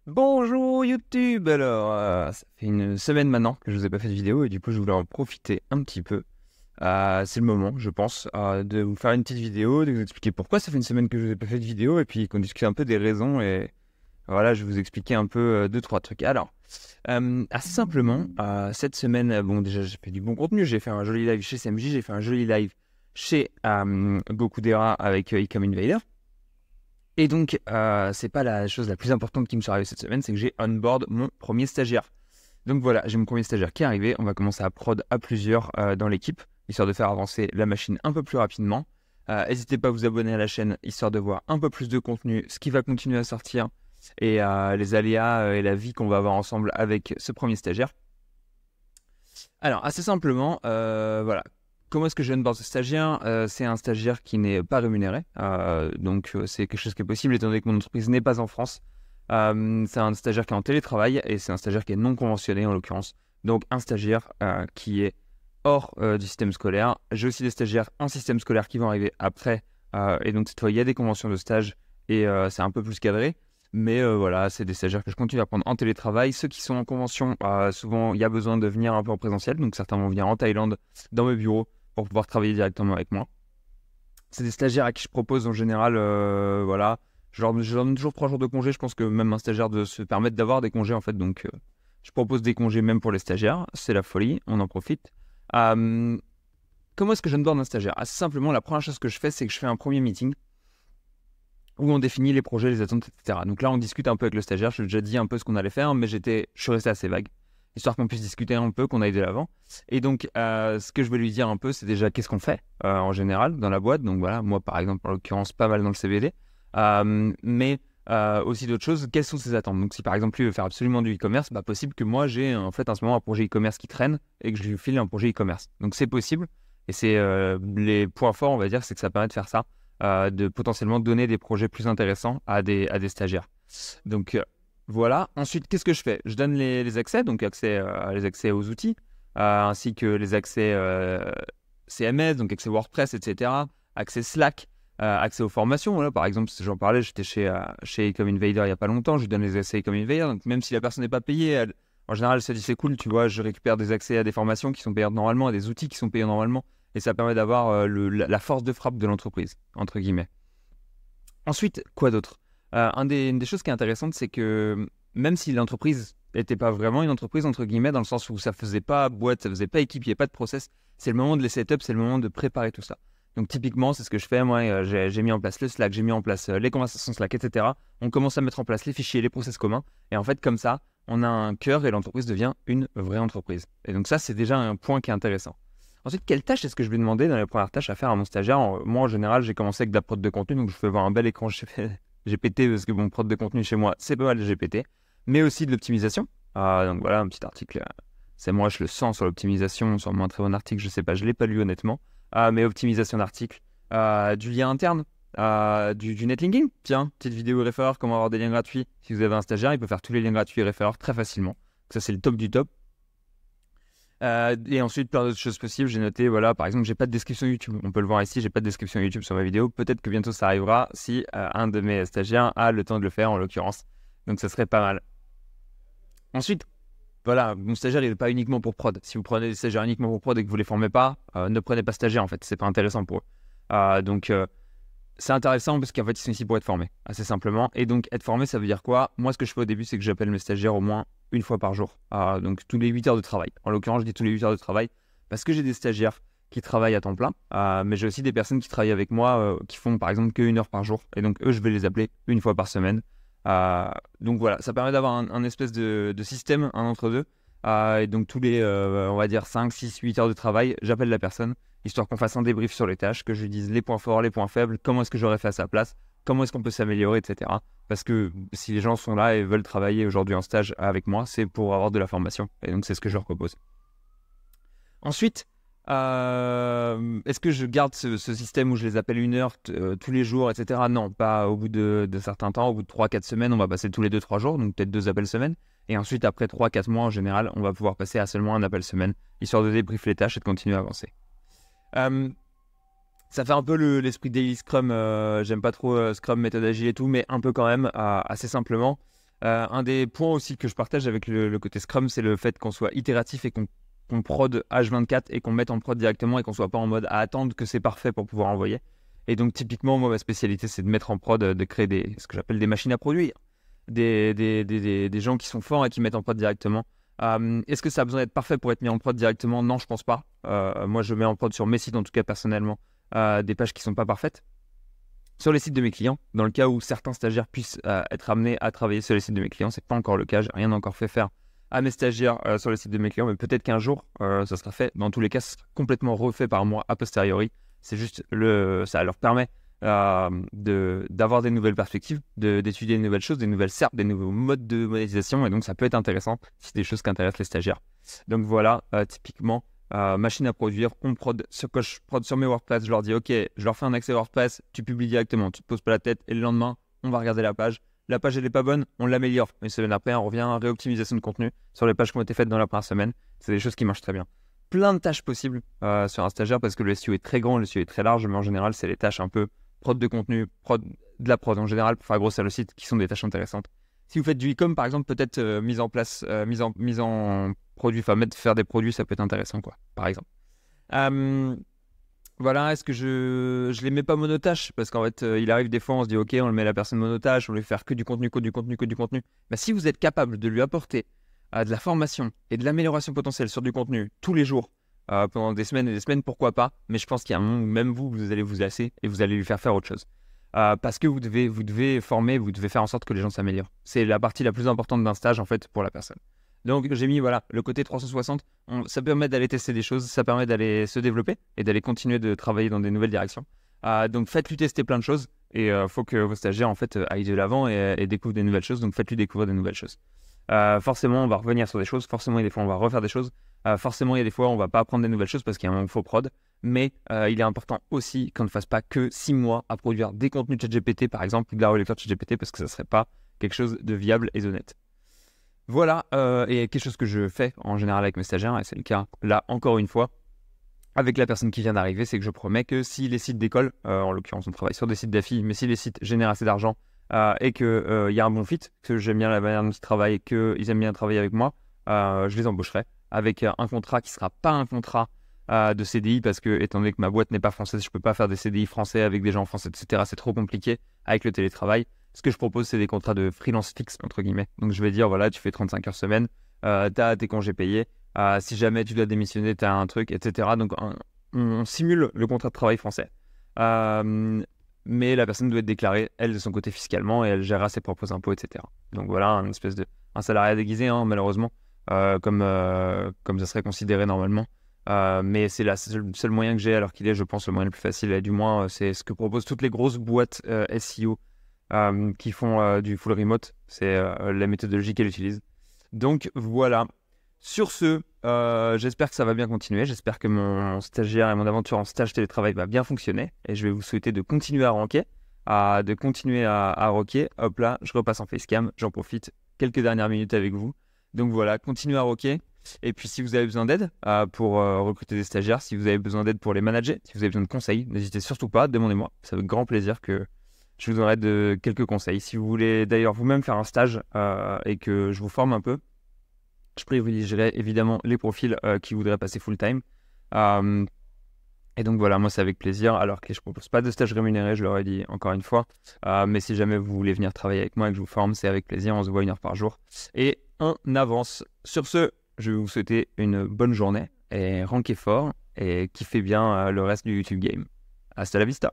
Bonjour YouTube. Alors, ça fait une semaine maintenant que je vous ai pas fait de vidéo et du coup je voulais en profiter un petit peu. C'est le moment, je pense, de vous faire une petite vidéo, de vous expliquer pourquoi ça fait une semaine que je vous ai pas fait de vidéo et puis qu'on discute un peu des raisons et voilà, je vais vous expliquer un peu deux trois trucs. Alors, assez simplement, cette semaine, bon déjà j'ai fait du bon contenu, j'ai fait un joli live chez CMJ, j'ai fait un joli live chez Gokudera avec Ecom Invader. Et donc, c'est pas la chose la plus importante qui me soit arrivée cette semaine, c'est que j'ai onboard mon premier stagiaire. Donc voilà, j'ai mon premier stagiaire qui est arrivé. On va commencer à prod à plusieurs dans l'équipe, histoire de faire avancer la machine un peu plus rapidement. N'hésitez pas à vous abonner à la chaîne, histoire de voir un peu plus de contenu, ce qui va continuer à sortir, et les aléas et la vie qu'on va avoir ensemble avec ce premier stagiaire. Alors, assez simplement, voilà. Comment est-ce que je onboard ce stagiaire? C'est un stagiaire qui n'est pas rémunéré, donc c'est quelque chose qui est possible étant donné que mon entreprise n'est pas en France. C'est un stagiaire qui est en télétravail et c'est un stagiaire qui est non conventionné en l'occurrence. Donc un stagiaire qui est hors du système scolaire. J'ai aussi des stagiaires en système scolaire qui vont arriver après, et donc cette fois il y a des conventions de stage et c'est un peu plus cadré. Mais voilà, c'est des stagiaires que je continue à prendre en télétravail. Ceux qui sont en convention, souvent il y a besoin de venir un peu en présentiel. Donc certains vont venir en Thaïlande dans mes bureaux pour pouvoir travailler directement avec moi. C'est des stagiaires à qui je propose en général, voilà, je leur donne toujours 3 jours de congé. Je pense que même un stagiaire de se permettre d'avoir des congés en fait. Donc je propose des congés même pour les stagiaires. C'est la folie, on en profite. Euh, Comment est-ce que je onboard un stagiaire? Assez simplement, la première chose que je fais, c'est que je fais un premier meeting où on définit les projets, les attentes, etc. Donc là, on discute un peu avec le stagiaire. Je lui ai déjà dit un peu ce qu'on allait faire, mais je suis resté assez vague, histoire qu'on puisse discuter un peu, qu'on aille de l'avant. Et donc, ce que je vais lui dire un peu, c'est déjà qu'est-ce qu'on fait en général dans la boîte. Donc voilà, moi, par exemple, en l'occurrence, pas mal dans le CBD, mais aussi d'autres choses. Quelles sont ses attentes? Donc si par exemple lui veut faire absolument du e-commerce, bah possible que moi j'ai en fait en ce moment un projet e-commerce qui traîne et que je lui file un projet e-commerce. Donc c'est possible et c'est les points forts, on va dire, c'est que ça permet de faire ça, de potentiellement donner des projets plus intéressants à des stagiaires. Donc voilà. Ensuite, qu'est-ce que je fais? Je donne les accès, donc les accès aux outils, ainsi que les accès CMS, donc accès WordPress, etc. Accès Slack, accès aux formations. Voilà, par exemple, si j'en parlais, j'étais chez Ecom Invader il n'y a pas longtemps, je lui donne les accès Ecom Invader. Donc même si la personne n'est pas payée, en général, elle se dit c'est cool, tu vois, je récupère des accès à des formations qui sont payantes normalement, à des outils qui sont payants normalement. Et ça permet d'avoir la force de frappe de l'entreprise, entre guillemets. Ensuite, quoi d'autre? Une des choses qui est intéressante, c'est que même si l'entreprise n'était pas vraiment une entreprise, entre guillemets, dans le sens où ça faisait pas boîte, ça faisait pas équipe, il n'y avait pas de process, c'est le moment de les setup, c'est le moment de préparer tout ça. Donc typiquement, c'est ce que je fais, moi, j'ai mis en place le Slack, j'ai mis en place les conversations Slack, etc. On commence à mettre en place les fichiers, les process communs, et en fait, comme ça, on a un cœur et l'entreprise devient une vraie entreprise. Et donc ça, c'est déjà un point qui est intéressant. Ensuite, quelle tâche est-ce que je vais demander dans les premières tâches à faire à mon stagiaire? Moi, en général, j'ai commencé avec de la prod de contenu, donc je fais voir un bel écran GPT parce que mon prod de contenu chez moi, c'est pas mal de GPT, mais aussi de l'optimisation. Donc voilà, un petit article. C'est moi, je le sens sur l'optimisation, sur un très bon article, je sais pas, je l'ai pas lu honnêtement. Mais optimisation d'article, du lien interne, du netlinking. Tiens, petite vidéo référeur, comment avoir des liens gratuits. Si vous avez un stagiaire, il peut faire tous les liens gratuits et référeurs très facilement. Donc ça, c'est le top du top. Et ensuite, plein d'autres choses possibles. J'ai noté, voilà, par exemple, j'ai pas de description YouTube. On peut le voir ici, j'ai pas de description YouTube sur ma vidéo. Peut-être que bientôt ça arrivera si un de mes stagiaires a le temps de le faire, en l'occurrence. Donc, ça serait pas mal. Ensuite, voilà, mon stagiaire, il n'est pas uniquement pour prod. Si vous prenez des stagiaires uniquement pour prod et que vous les formez pas, ne prenez pas stagiaire, en fait. C'est pas intéressant pour eux. Donc, c'est intéressant parce qu'en fait, ils sont ici pour être formés, assez simplement. Et donc, être formé, ça veut dire quoi? Moi, ce que je fais au début, c'est que j'appelle mes stagiaires au moins une fois par jour. Donc, tous les 8 heures de travail. En l'occurrence, je dis tous les 8 heures de travail parce que j'ai des stagiaires qui travaillent à temps plein. Mais j'ai aussi des personnes qui travaillent avec moi qui font, par exemple, qu'une heure par jour. Et donc, eux, je vais les appeler une fois par semaine. Donc, voilà, ça permet d'avoir un espèce de système, un entre-deux. Et donc, tous les, on va dire, 5, 6, 8 heures de travail, j'appelle la personne histoire qu'on fasse un débrief sur les tâches, que je lui dise les points forts, les points faibles, comment est-ce que j'aurais fait à sa place, comment est-ce qu'on peut s'améliorer, etc. Parce que si les gens sont là et veulent travailler aujourd'hui en stage avec moi, c'est pour avoir de la formation. Et donc, c'est ce que je leur propose. Ensuite, est-ce que je garde ce système où je les appelle une heure tous les jours, etc. Non, pas au bout de certains temps. Au bout de 3-4 semaines, on va passer tous les 2-3 jours, donc peut-être 2 appels semaine. Et ensuite, après 3-4 mois, en général, on va pouvoir passer à seulement un appel semaine, histoire de débriefer les tâches et de continuer à avancer. Euh, Ça fait un peu l'esprit Daily Scrum. J'aime pas trop Scrum, méthode agile et tout, mais un peu quand même, assez simplement. Un des points aussi que je partage avec le côté Scrum, c'est le fait qu'on soit itératif et qu'on prod H24 et qu'on mette en prod directement et qu'on soit pas en mode à attendre que c'est parfait pour pouvoir envoyer. Et donc typiquement, moi, ma spécialité, c'est de mettre en prod, de créer ce que j'appelle des machines à produire, des gens qui sont forts et qui mettent en prod directement. Est-ce que ça a besoin d'être parfait pour être mis en prod directement? Non, je pense pas. Moi, je mets en prod sur mes sites, en tout cas personnellement, des pages qui sont pas parfaites. Sur les sites de mes clients, dans le cas où certains stagiaires puissent être amenés à travailler sur les sites de mes clients, c'est pas encore le cas, j'ai rien encore fait faire à mes stagiaires sur les sites de mes clients, mais peut-être qu'un jour ça sera fait. Dans tous les cas, ça sera complètement refait par moi a posteriori. C'est juste ça leur permet d'avoir des nouvelles perspectives, d'étudier de nouvelles choses, des nouvelles SERP, des nouveaux modes de monétisation, et donc ça peut être intéressant si c'est des choses qui intéressent les stagiaires. Donc voilà, typiquement. Machine à produire, on prod, quand je prod sur mes WordPress, je leur dis ok, je leur fais un accès WordPress, tu publies directement, tu te poses pas la tête et le lendemain, on va regarder la page elle est pas bonne, on l'améliore. Une semaine après, on revient à réoptimisation de contenu sur les pages qui ont été faites dans la première semaine. C'est des choses qui marchent très bien. Plein de tâches possibles sur un stagiaire parce que le SEO est très grand, le SEO est très large, mais en général, c'est les tâches un peu prod de contenu, de la prod en général pour faire grossir le site qui sont des tâches intéressantes. Si vous faites du e-com, par exemple, peut-être mise en place, mise en produit, enfin faire des produits, ça peut être intéressant, quoi, par exemple. Voilà, est-ce que je les mets pas monotâches? Parce qu'en fait, il arrive des fois, on se dit, ok, on le met la personne monotâche, on lui fait faire que du contenu, que du contenu, que du contenu. Bah, si vous êtes capable de lui apporter de la formation et de l'amélioration potentielle sur du contenu tous les jours, pendant des semaines et des semaines, pourquoi pas? Mais je pense qu'il y a un moment où même vous allez vous lasser et vous allez lui faire autre chose. Parce que vous devez former, vous devez faire en sorte que les gens s'améliorent. C'est la partie la plus importante d'un stage, en fait, pour la personne. Donc, j'ai mis, voilà, le côté 360. Ça permet d'aller tester des choses, ça permet d'aller se développer et d'aller continuer de travailler dans des nouvelles directions. Donc, faites-lui tester plein de choses et il faut que vos stagiaires, en fait, aillent de l'avant et découvrent des nouvelles choses. Donc, faites-lui découvrir des nouvelles choses. Forcément, on va revenir sur des choses. Forcément, il y a des fois, on va refaire des choses. Forcément, il y a des fois, on va pas apprendre des nouvelles choses parce qu'il y a un faux prod. Mais il est important aussi qu'on ne fasse pas que 6 mois à produire des contenus de ChatGPT, par exemple, ou de la relecture de ChatGPT, parce que ça ne serait pas quelque chose de viable et d'honnête. Voilà, et quelque chose que je fais en général avec mes stagiaires, et c'est le cas là encore une fois, avec la personne qui vient d'arriver, c'est que je promets que si les sites d'école, en l'occurrence on travaille sur des sites d'affi, mais si les sites génèrent assez d'argent et qu'il y a un bon fit, que j'aime bien la manière dont ils travaillent et qu'ils aiment bien travailler avec moi, je les embaucherai avec un contrat qui ne sera pas un contrat de CDI parce que, étant donné que ma boîte n'est pas française, je ne peux pas faire des CDI français avec des gens français, etc. C'est trop compliqué avec le télétravail. Ce que je propose, c'est des contrats de freelance fixe, entre guillemets. Donc, je vais dire, voilà, tu fais 35 heures semaine, tu as tes congés payés. Si jamais tu dois démissionner, tu as un truc, etc. Donc, on simule le contrat de travail français. Mais la personne doit être déclarée, elle, de son côté fiscalement, et elle gérera ses propres impôts, etc. Donc, voilà, une espèce de un salariat déguisé, hein, malheureusement, comme ça serait considéré normalement. Mais c'est le seul moyen que j'ai, alors qu'il est, je pense, le moyen le plus facile. Et du moins, c'est ce que proposent toutes les grosses boîtes SEO qui font du full remote. C'est la méthodologie qu'elles utilisent. Donc voilà. Sur ce, j'espère que ça va bien continuer. J'espère que mon stagiaire et mon aventure en stage télétravail va bien fonctionner. Et je vais vous souhaiter de continuer à ranker, de continuer à rocker. Hop là, je repasse en facecam. J'en profite quelques dernières minutes avec vous. Donc voilà, continuez à rocker. Et puis si vous avez besoin d'aide pour recruter des stagiaires, si vous avez besoin d'aide pour les manager, si vous avez besoin de conseils, n'hésitez surtout pas, demandez-moi. C'est avec grand plaisir que je vous donnerai quelques conseils. Si vous voulez d'ailleurs vous-même faire un stage et que je vous forme un peu, je privilégierai évidemment les profils qui voudraient passer full-time. Et donc voilà, moi c'est avec plaisir, alors que je ne propose pas de stage rémunéré, je leur ai dit encore une fois. Mais si jamais vous voulez venir travailler avec moi et que je vous forme, c'est avec plaisir, on se voit 1 heure par jour. Et on avance. Sur ce, je vais vous souhaiter une bonne journée et rankez fort et kiffez bien le reste du YouTube game. Hasta la vista.